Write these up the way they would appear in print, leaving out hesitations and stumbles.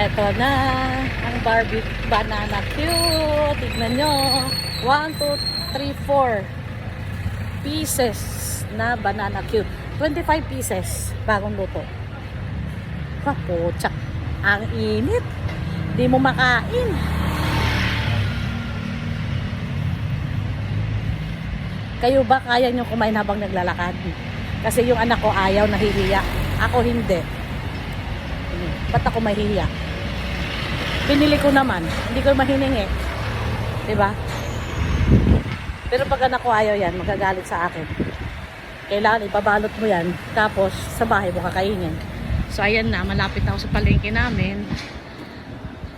Eto na ang Barbie banana cute. Tignan nyo. 1, 2, 3, 4 pieces na banana cute. 25 pieces. Bagong luto. Kapotsak. Ang init. Di mo makain. Kayo ba kaya nyo kumain habang naglalakad? Kasi yung anak ko ayaw, nahihiya. Ako hindi. Ba't ako mahihiya? Binili ko naman. Hindi ko mahiningi. Diba? Pero pag anak ko ayaw yan, magagalit sa akin. Kailangan ipabalot mo yan. Tapos sa bahay mo kakainin. So ayan na, malapit na ako sa palengke namin.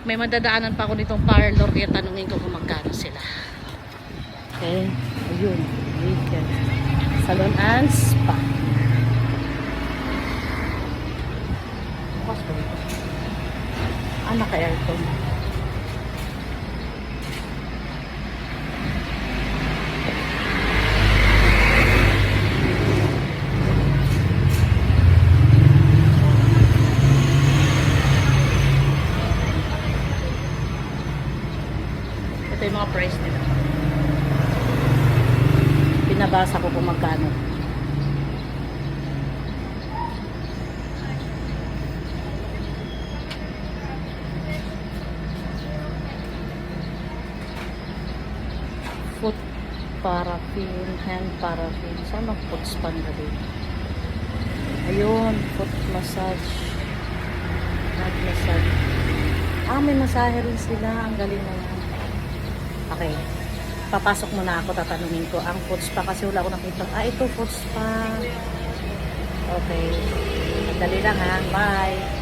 May madadaanan pa ako nitong parlor. Kaya tanungin ko kung magkano sila. Okay. Ayun. Weekend. Salon and Spa. Naka-aircon. Ito yung mga price nila. Pinabasa ko kung magkano. Foot paraffin, hand paraffin. Saan mag-foot span na din? Ayun, foot massage. Hand massage. May masahe rin sila. Ang galing na yan. Okay. Papasok muna ako, tatanungin ko. Ang foot spa kasi wala ko nakita. Ito foot spa. Okay. Dali lang ha. Bye.